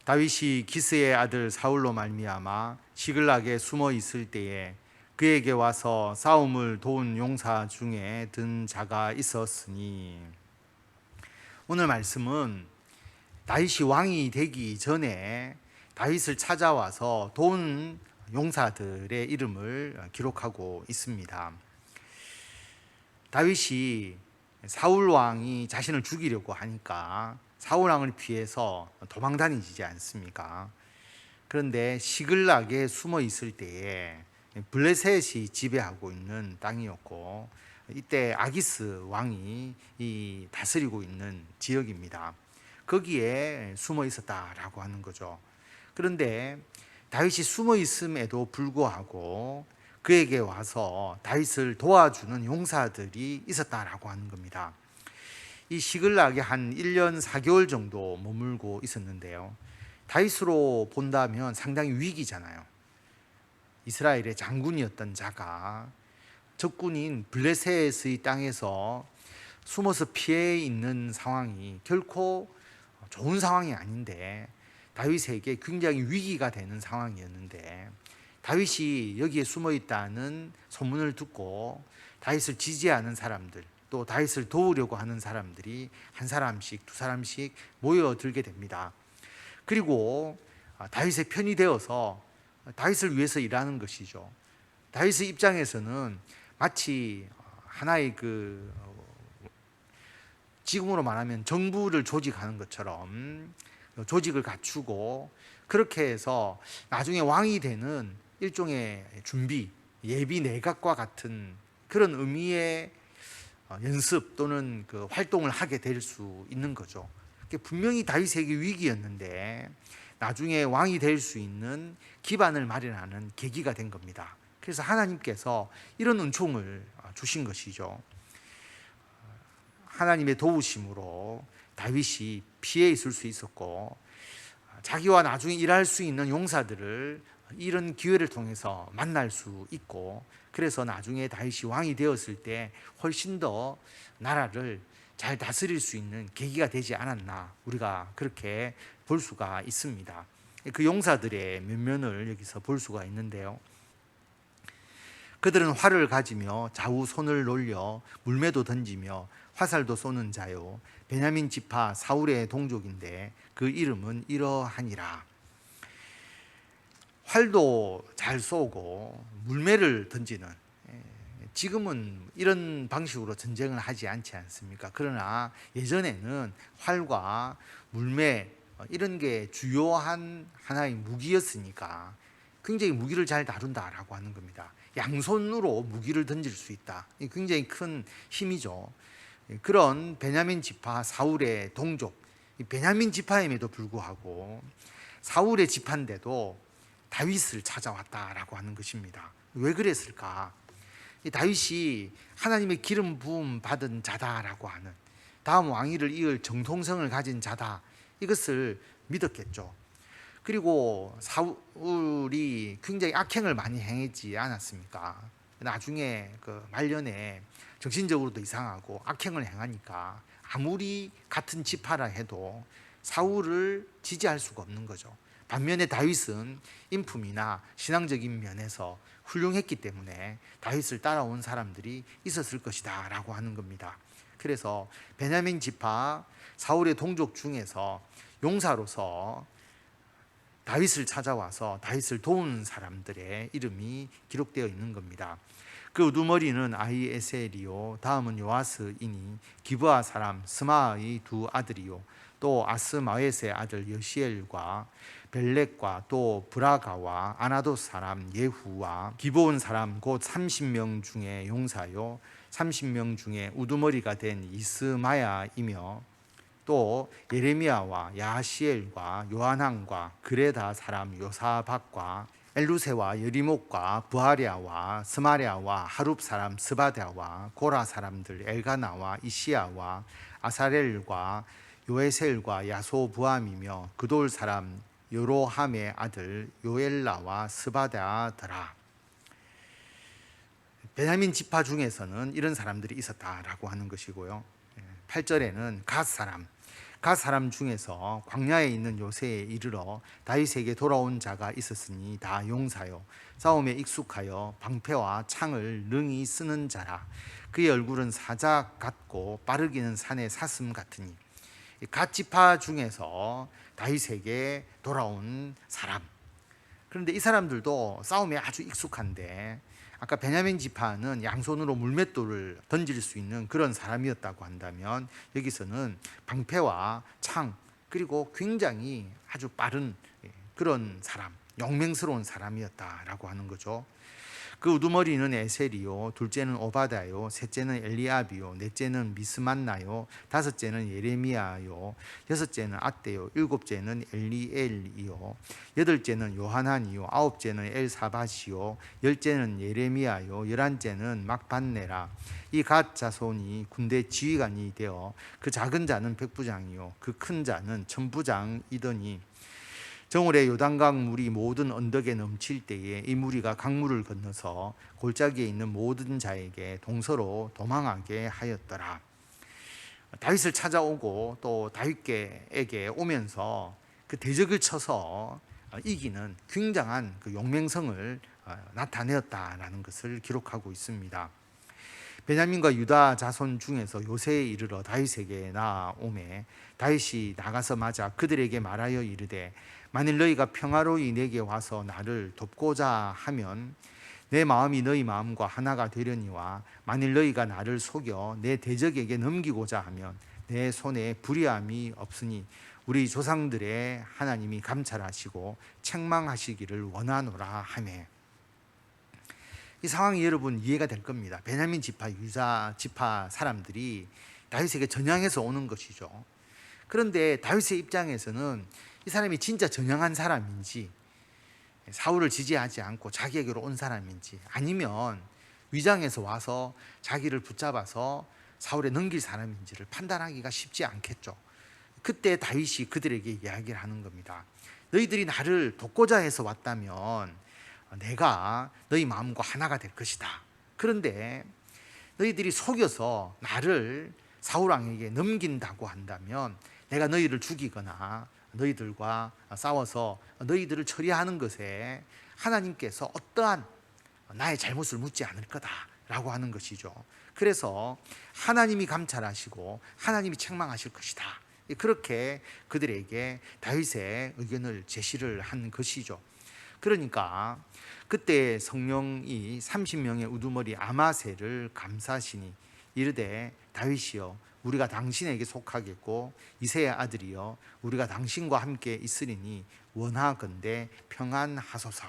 다윗이 기스의 아들 사울로 말미암아 시글락에 숨어 있을 때에 그에게 와서 싸움을 도운 용사 중에 든 자가 있었으니. 오늘 말씀은 다윗이 왕이 되기 전에 다윗을 찾아와서 도운 용사들의 이름을 기록하고 있습니다. 다윗이 사울 왕이 자신을 죽이려고 하니까 사울 왕을 피해서 도망 다니지 않습니까? 그런데 시글락에 숨어 있을 때에 블레셋이 지배하고 있는 땅이었고, 이때 아기스 왕이 다스리고 있는 지역입니다. 거기에 숨어 있었다라고 하는 거죠. 그런데 다윗이 숨어 있음에도 불구하고 그에게 와서 다윗을 도와주는 용사들이 있었다라고 하는 겁니다. 이 시글락에 한 1년 4개월 정도 머물고 있었는데요. 다윗으로 본다면 상당히 위기잖아요. 이스라엘의 장군이었던 자가 적군인 블레셋의 땅에서 숨어서 피해 있는 상황이 결코 좋은 상황이 아닌데, 다윗에게 굉장히 위기가 되는 상황이었는데, 다윗이 여기에 숨어 있다는 소문을 듣고 다윗을 지지하는 사람들, 또 다윗을 도우려고 하는 사람들이 한 사람씩 두 사람씩 모여들게 됩니다. 그리고 다윗의 편이 되어서 다윗을 위해서 일하는 것이죠. 다윗의 입장에서는 마치 하나의 지금으로 말하면 정부를 조직하는 것처럼 조직을 갖추고, 그렇게 해서 나중에 왕이 되는 일종의 준비, 예비 내각과 같은 그런 의미의 연습 또는 활동을 하게 될 수 있는 거죠. 분명히 다윗에게 위기였는데 나중에 왕이 될 수 있는 기반을 마련하는 계기가 된 겁니다. 그래서 하나님께서 이런 은총을 주신 것이죠. 하나님의 도우심으로 다윗이 피해 있을 수 있었고, 자기와 나중에 일할 수 있는 용사들을 이런 기회를 통해서 만날 수 있고, 그래서 나중에 다윗이 왕이 되었을 때 훨씬 더 나라를 잘 다스릴 수 있는 계기가 되지 않았나, 우리가 그렇게 볼 수가 있습니다. 그 용사들의 면면을 여기서 볼 수가 있는데요. 그들은 활을 가지며 좌우 손을 놀려 물매도 던지며 화살도 쏘는 자요, 베냐민 지파 사울의 동족인데 그 이름은 이러하니라. 활도 잘 쏘고 물매를 던지는, 지금은 이런 방식으로 전쟁을 하지 않지 않습니까? 그러나 예전에는 활과 물매 이런 게 주요한 하나의 무기였으니까 굉장히 무기를 잘 다룬다라고 하는 겁니다. 양손으로 무기를 던질 수 있다. 굉장히 큰 힘이죠. 그런 베냐민 지파 사울의 동족, 베냐민 지파임에도 불구하고 사울의 지파인데도 다윗을 찾아왔다라고 하는 것입니다. 왜 그랬을까? 다윗이 하나님의 기름 부음 받은 자다라고 하는, 다음 왕위를 이을 정통성을 가진 자다, 이것을 믿었겠죠. 그리고 사울이 굉장히 악행을 많이 행했지 않았습니까? 나중에 말년에 정신적으로도 이상하고 악행을 행하니까 아무리 같은 지파라 해도 사울을 지지할 수가 없는 거죠. 반면에 다윗은 인품이나 신앙적인 면에서 훌륭했기 때문에 다윗을 따라온 사람들이 있었을 것이다 라고 하는 겁니다. 그래서 베냐민 지파 사울의 동족 중에서 용사로서 다윗을 찾아와서 다윗을 도운 사람들의 이름이 기록되어 있는 겁니다. 그 우두머리는 아히에셀이요, 다음은 요아스이니 기브아 사람 스마의 두 아들이요, 또 아스마웻의 아들 여시엘과 벨렉과 또 브라가와 아나도 사람 예후와 기브온 사람 곧 30명 중에 용사요, 30명 중에 우두머리가 된 이스마야이며, 또 예레미야와 야시엘과 요하난과 그레다 사람 요사박과 엘루세와 여리목과 부하랴와 스마랴와 하룹 사람 스바랴와 고라 사람들 엘가나와 이시야와 아사렐과 요에셀과 야소부함이며 그돌 사람 요로함의 아들 요엘라와 스바랴더라. 베냐민 지파 중에서는 이런 사람들이 있었다라고 하는 것이고요. 8절에는 갓 사람, 갓 사람 중에서 광야에 있는 요새에 이르러 다윗에게 돌아온 자가 있었으니 다 용사요 싸움에 익숙하여 방패와 창을 능히 쓰는 자라. 그의 얼굴은 사자 같고 빠르기는 산의 사슴 같으니. 갓 지파 중에서 다윗에게 돌아온 사람. 그런데 이 사람들도 싸움에 아주 익숙한데, 아까 베냐민 지파는 양손으로 물맷돌을 던질 수 있는 그런 사람이었다고 한다면, 여기서는 방패와 창, 그리고 굉장히 아주 빠른 그런 사람, 용맹스러운 사람이었다라고 하는 거죠. 그 우두머리는 에셀이요, 둘째는 오바다요, 셋째는 엘리압이요, 넷째는 미스만나요, 다섯째는 예레미야요, 여섯째는 앗대요, 일곱째는 엘리엘이요, 여덟째는 요하난이요, 아홉째는 엘사밧이요, 열째는 예레미야요, 열한째는 막반네라. 이 갓 자손이 군대 지휘관이 되어 그 작은 자는 백부장이요 그 큰 자는 천부장이더니, 정월에 요단강 물이 모든 언덕에 넘칠 때에 이 무리가 강물을 건너서 골짜기에 있는 모든 자에게 동서로 도망하게 하였더라. 다윗을 찾아오고 또 다윗에게 오면서 그 대적을 쳐서 이기는 굉장한 그 용맹성을 나타내었다라는 것을 기록하고 있습니다. 베냐민과 유다 자손 중에서 요새에 이르러 다윗에게 나아오매 다윗이 나가서 맞아 그들에게 말하여 이르되, 만일 너희가 평화로이 내게 와서 나를 돕고자 하면 내 마음이 너희 마음과 하나가 되려니와, 만일 너희가 나를 속여 내 대적에게 넘기고자 하면 내 손에 불의함이 없으니 우리 조상들의 하나님이 감찰하시고 책망하시기를 원하노라 하매. 이 상황이 여러분 이해가 될 겁니다. 베냐민 지파, 유다 지파 사람들이 다윗에게 전향해서 오는 것이죠. 그런데 다윗의 입장에서는 이 사람이 진짜 전향한 사람인지, 사울을 지지하지 않고 자기에게로 온 사람인지, 아니면 위장해서 와서 자기를 붙잡아서 사울에 넘길 사람인지를 판단하기가 쉽지 않겠죠. 그때 다윗이 그들에게 이야기를 하는 겁니다. 너희들이 나를 돕고자 해서 왔다면 내가 너희 마음과 하나가 될 것이다. 그런데 너희들이 속여서 나를 사울 왕에게 넘긴다고 한다면 내가 너희를 죽이거나 너희들과 싸워서 너희들을 처리하는 것에 하나님께서 어떠한 나의 잘못을 묻지 않을 거다라고 하는 것이죠. 그래서 하나님이 감찰하시고 하나님이 책망하실 것이다. 그렇게 그들에게 다윗의 의견을 제시를 한 것이죠. 그러니까 그때 성령이 30명의 우두머리 아마새를 감사시니 이르되, 다윗이여 우리가 당신에게 속하겠고 이새의 아들이여 우리가 당신과 함께 있으리니 원하건대 평안하소서.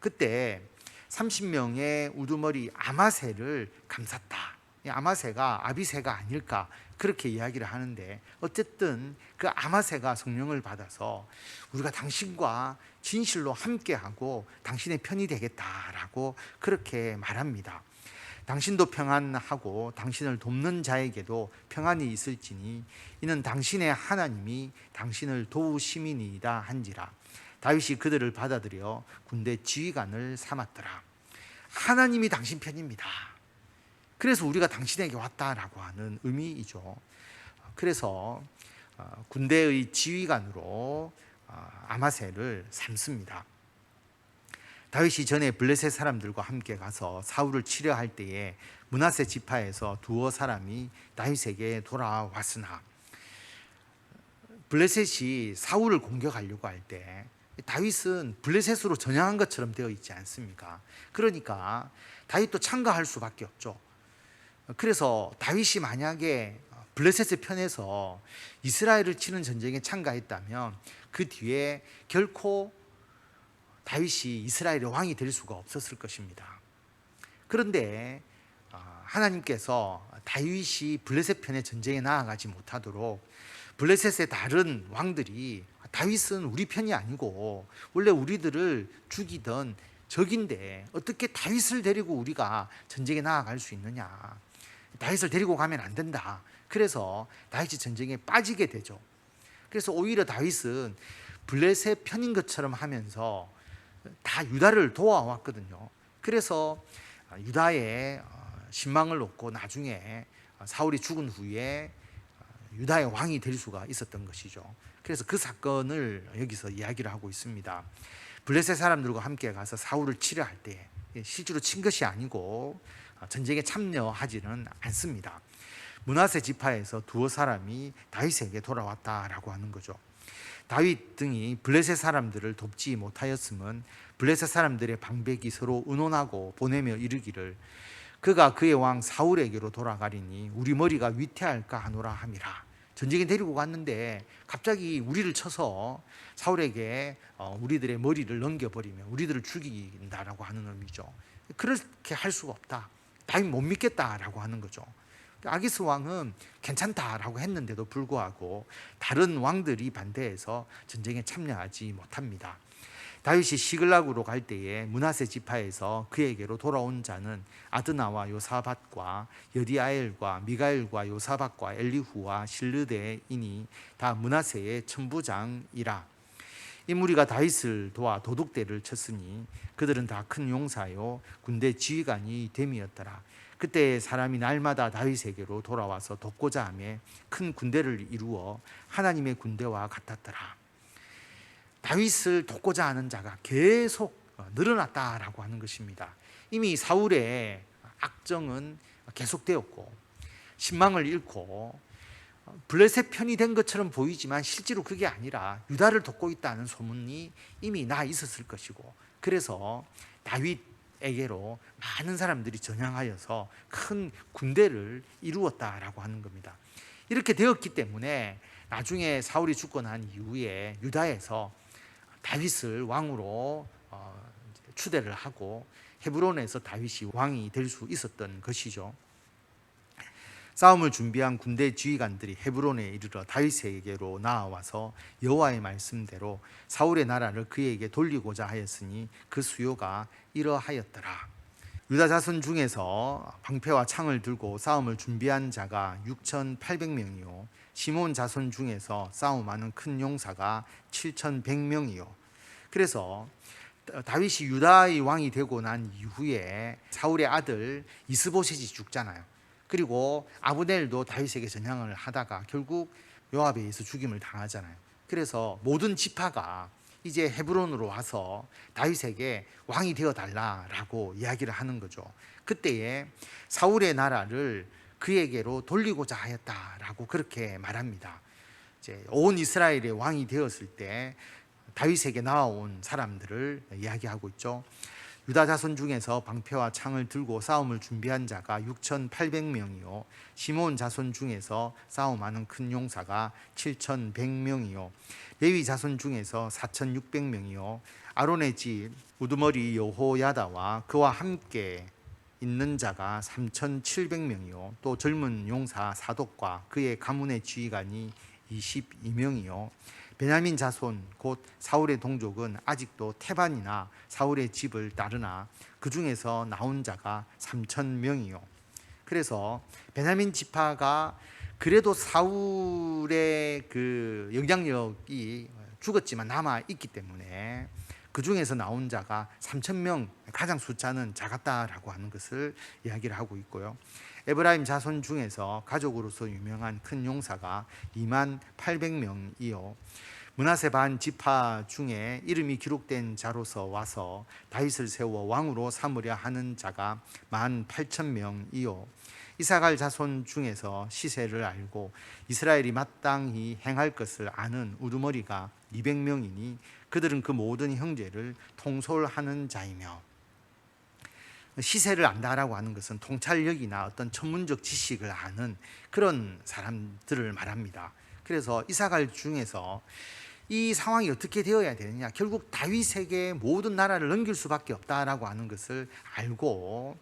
그때 30명의 우두머리 아마새를 감쌌다. 이 아마새가 아비새가 아닐까 그렇게 이야기를 하는데, 어쨌든 그 아마새가 성령을 받아서 우리가 당신과 진실로 함께하고 당신의 편이 되겠다라고 그렇게 말합니다. 당신도 평안하고 당신을 돕는 자에게도 평안이 있을지니 이는 당신의 하나님이 당신을 도우심이니이다 한지라. 다윗이 그들을 받아들여 군대 지휘관을 삼았더라. 하나님이 당신 편입니다. 그래서 우리가 당신에게 왔다라고 하는 의미이죠. 그래서 군대의 지휘관으로 아마새를 삼습니다. 다윗이 전에 블레셋 사람들과 함께 가서 사울을 치려 할 때에 므낫세 지파에서 두어 사람이 다윗에게 돌아왔으나, 블레셋이 사울을 공격하려고 할 때 다윗은 블레셋으로 전향한 것처럼 되어 있지 않습니까? 그러니까 다윗도 참가할 수밖에 없죠. 그래서 다윗이 만약에 블레셋의 편에서 이스라엘을 치는 전쟁에 참가했다면 그 뒤에 결코 다윗이 이스라엘의 왕이 될 수가 없었을 것입니다. 그런데 하나님께서 다윗이 블레셋 편의 전쟁에 나아가지 못하도록 블레셋의 다른 왕들이, 다윗은 우리 편이 아니고 원래 우리들을 죽이던 적인데 어떻게 다윗을 데리고 우리가 전쟁에 나아갈 수 있느냐, 다윗을 데리고 가면 안 된다. 그래서 다윗이 전쟁에 빠지게 되죠. 그래서 오히려 다윗은 블레셋 편인 것처럼 하면서 다 유다를 도와왔거든요. 그래서 유다의 신망을 얻고 나중에 사울이 죽은 후에 유다의 왕이 될 수가 있었던 것이죠. 그래서 그 사건을 여기서 이야기를 하고 있습니다. 블레셋 사람들과 함께 가서 사울을 치려 할 때 실제로 친 것이 아니고 전쟁에 참여하지는 않습니다. 므낫세 지파에서 두어 사람이 다윗에게 돌아왔다라고 하는 거죠. 다윗 등이 블레셋 사람들을 돕지 못하였음은 블레셋 사람들의 방백이 서로 의논하고 보내며 이르기를 그가 그의 왕 사울에게로 돌아가리니 우리 머리가 위태할까 하노라 함이라. 전쟁에 데리고 갔는데 갑자기 우리를 쳐서 사울에게 우리들의 머리를 넘겨버리면 우리들을 죽인다라고 하는 의미죠. 그렇게 할 수가 없다. 다윗 못 믿겠다라고 하는 거죠. 아기스 왕은 괜찮다라고 했는데도 불구하고 다른 왕들이 반대해서 전쟁에 참여하지 못합니다. 다윗이 시글락으로 갈 때에 므낫세 지파에서 그에게로 돌아온 자는 아드나와 요사밧과 여디아엘과 미가엘과 요사밧과 엘리후와 실르데이니 다 므낫세의 천부장이라. 이 무리가 다윗을 도와 도둑대를 쳤으니 그들은 다 큰 용사요 군대 지휘관이 됨이었더라. 그때 사람이 날마다 다윗에게로 돌아와서 돕고자 하며 큰 군대를 이루어 하나님의 군대와 같았더라. 다윗을 돕고자 하는 자가 계속 늘어났다라고 하는 것입니다. 이미 사울의 악정은 계속되었고 신망을 잃고 블레셋 편이 된 것처럼 보이지만 실제로 그게 아니라 유다를 돕고 있다는 소문이 이미 나 있었을 것이고, 그래서 다윗에게로 많은 사람들이 전향하여서 큰 군대를 이루었다라고 하는 겁니다. 이렇게 되었기 때문에 나중에 사울이 죽고 난 이후에 유다에서 다윗을 왕으로 추대를 하고 헤브론에서 다윗이 왕이 될 수 있었던 것이죠. 싸움을 준비한 군대 지휘관들이 헤브론에 이르러 다윗에게로 나아와서 여호와의 말씀대로 사울의 나라를 그에게 돌리고자 하였으니 그 수요가 이러하였더라. 유다 자손 중에서 방패와 창을 들고 싸움을 준비한 자가 6,800명이요 시몬 자손 중에서 싸움하는 큰 용사가 7,100명이요. 그래서 다윗이 유다의 왕이 되고 난 이후에 사울의 아들 이스보셋이 죽잖아요. 그리고 아브넬도 다윗에게 전향을 하다가 결국 요압에 의해서 죽임을 당하잖아요. 그래서 모든 지파가 이제 헤브론으로 와서 다윗에게 왕이 되어 달라라고 이야기를 하는 거죠. 그때에 사울의 나라를 그에게로 돌리고자 하였다라고 그렇게 말합니다. 이제 온 이스라엘의 왕이 되었을 때 다윗에게 나아온 사람들을 이야기하고 있죠. 유다 자손 중에서 방패와 창을 들고 싸움을 준비한 자가 6,800명이요 시몬 자손 중에서 싸움하는 큰 용사가 7,100명이요 레위 자손 중에서 4,600명이요 아론의 집 우두머리 여호야다와 그와 함께 있는 자가 3,700명이요 또 젊은 용사 사독과 그의 가문의 지휘관이 22명이요 베냐민 자손 곧 사울의 동족은 아직도 태반이나 사울의 집을 따르나 그 중에서 나온 자가 3,000명이요. 그래서 베냐민 지파가 그래도 사울의 그 영향력이 죽었지만 남아 있기 때문에 그 중에서 나온 자가 3,000명, 가장 숫자는 작았다라고 하는 것을 이야기를 하고 있고요. 에브라임 자손 중에서 가족으로서 유명한 큰 용사가 28,000명이요 므낫세 반 지파 중에 이름이 기록된 자로서 와서 다윗을 세워 왕으로 삼으려 하는 자가 18,000명이요 이사갈 자손 중에서 시세를 알고 이스라엘이 마땅히 행할 것을 아는 우두머리가 200명이니 그들은 그 모든 형제를 통솔하는 자이며, 시세를 안다라고 하는 것은 통찰력이나 어떤 천문적 지식을 아는 그런 사람들을 말합니다. 그래서 이사갈 중에서 이 상황이 어떻게 되어야 되느냐, 결국 다윗에게 모든 나라를 넘길 수밖에 없다라고 하는 것을 알고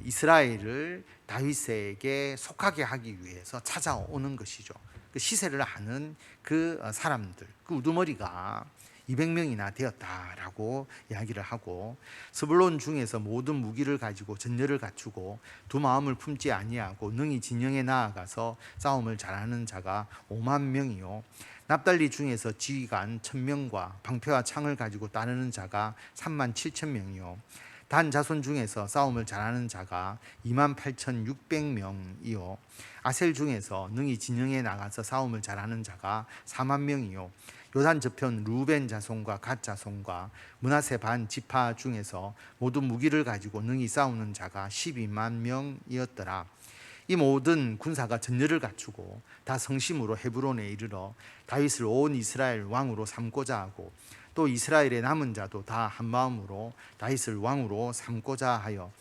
이스라엘을 다윗에게 속하게 하기 위해서 찾아오는 것이죠. 그 시세를 아는 그 사람들, 그 우두머리가 200명이나 되었다라고 이야기를 하고, 스불론 중에서 모든 무기를 가지고 전열을 갖추고 두 마음을 품지 아니하고 능히 진영에 나아가서 싸움을 잘하는 자가 5만 명이요 납달리 중에서 지휘관 1,000명과 방패와 창을 가지고 따르는 자가 37,000명이요 단 자손 중에서 싸움을 잘하는 자가 28,600명이요 아셀 중에서 능히 진영에 나가서 싸움을 잘하는 자가 4만 명이요 요단 저편 루벤 자손과 갓 자손과 므낫세 반 지파 중에서 모두 무기를 가지고 능히 싸우는 자가 12만 명이었더라. 이 모든 군사가 전열을 갖추고 다 성심으로 헤브론에 이르러 다윗을 온 이스라엘 왕으로 삼고자 하고 또 이스라엘의 남은 자도 다 한마음으로 다윗을 왕으로 삼고자 하여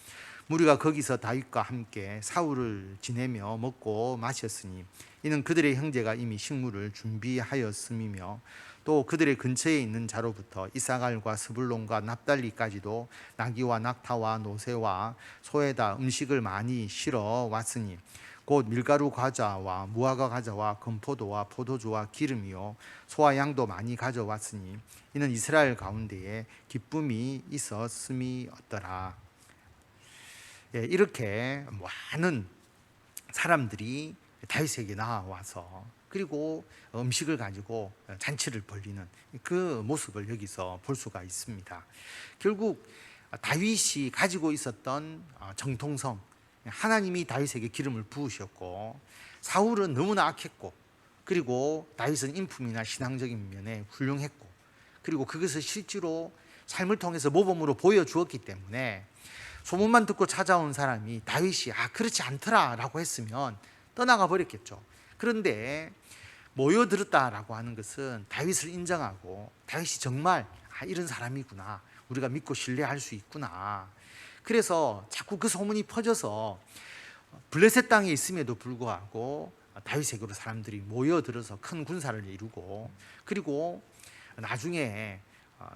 무리가 거기서 다윗과 함께 사울을 지내며 먹고 마셨으니 이는 그들의 형제가 이미 식물을 준비하였음이며 또 그들의 근처에 있는 자로부터 이사갈과 스불론과 납달리까지도 나귀와 낙타와 노새와 소에다 음식을 많이 실어 왔으니 곧 밀가루 과자와 무화과 과자와 건포도와 포도주와 기름이요 소와 양도 많이 가져왔으니 이는 이스라엘 가운데에 기쁨이 있었음이었더라. 이렇게 많은 사람들이 다윗에게 나와서 그리고 음식을 가지고 잔치를 벌이는 그 모습을 여기서 볼 수가 있습니다. 결국 다윗이 가지고 있었던 정통성, 하나님이 다윗에게 기름을 부으셨고 사울은 너무나 악했고 그리고 다윗은 인품이나 신앙적인 면에 훌륭했고 그리고 그것을 실제로 삶을 통해서 모범으로 보여주었기 때문에 소문만 듣고 찾아온 사람이 다윗이 그렇지 않더라 라고 했으면 떠나가 버렸겠죠. 그런데 모여들었다라고 하는 것은 다윗을 인정하고 다윗이 정말 이런 사람이구나, 우리가 믿고 신뢰할 수 있구나. 그래서 자꾸 그 소문이 퍼져서 블레셋 땅에 있음에도 불구하고 다윗에게로 사람들이 모여들어서 큰 군사를 이루고 그리고 나중에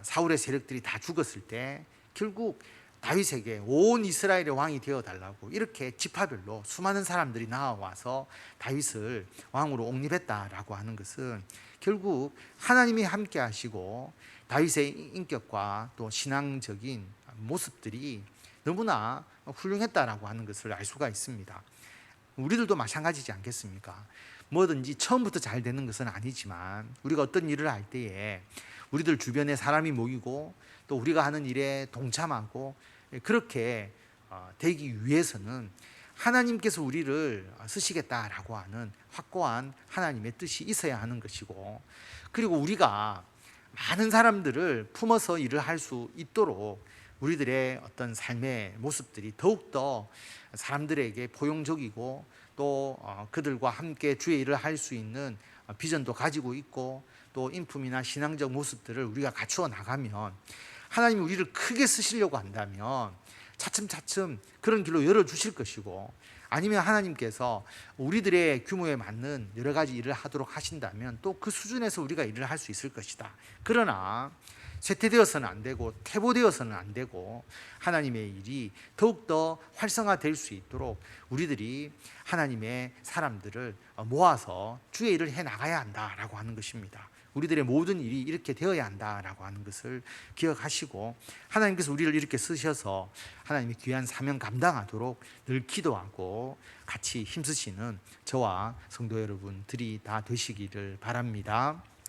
사울의 세력들이 다 죽었을 때 결국 다윗에게 온 이스라엘의 왕이 되어달라고 이렇게 지파별로 수많은 사람들이 나와서 다윗을 왕으로 옹립했다라고 하는 것은 결국 하나님이 함께 하시고 다윗의 인격과 또 신앙적인 모습들이 너무나 훌륭했다라고 하는 것을 알 수가 있습니다. 우리들도 마찬가지지 않겠습니까? 뭐든지 처음부터 잘 되는 것은 아니지만 우리가 어떤 일을 할 때에 우리들 주변에 사람이 모이고 또 우리가 하는 일에 동참하고 그렇게 되기 위해서는 하나님께서 우리를 쓰시겠다라고 하는 확고한 하나님의 뜻이 있어야 하는 것이고 그리고 우리가 많은 사람들을 품어서 일을 할 수 있도록 우리들의 어떤 삶의 모습들이 더욱더 사람들에게 포용적이고 또 그들과 함께 주의 일을 할 수 있는 비전도 가지고 있고 또 인품이나 신앙적 모습들을 우리가 갖추어 나가면 하나님이 우리를 크게 쓰시려고 한다면 차츰차츰 그런 길로 열어주실 것이고 아니면 하나님께서 우리들의 규모에 맞는 여러 가지 일을 하도록 하신다면 또 그 수준에서 우리가 일을 할 수 있을 것이다. 그러나 쇠퇴되어서는 안 되고 퇴보되어서는 안 되고 하나님의 일이 더욱더 활성화될 수 있도록 우리들이 하나님의 사람들을 모아서 주의 일을 해나가야 한다라고 하는 것입니다. 우리들의 모든 일이 이렇게 되어야 한다라고 하는 것을 기억하시고 하나님께서 우리를 이렇게 쓰셔서 하나님의 귀한 사명 감당하도록 늘 기도하고 같이 힘쓰시는 저와 성도 여러분들이 다 되시기를 바랍니다.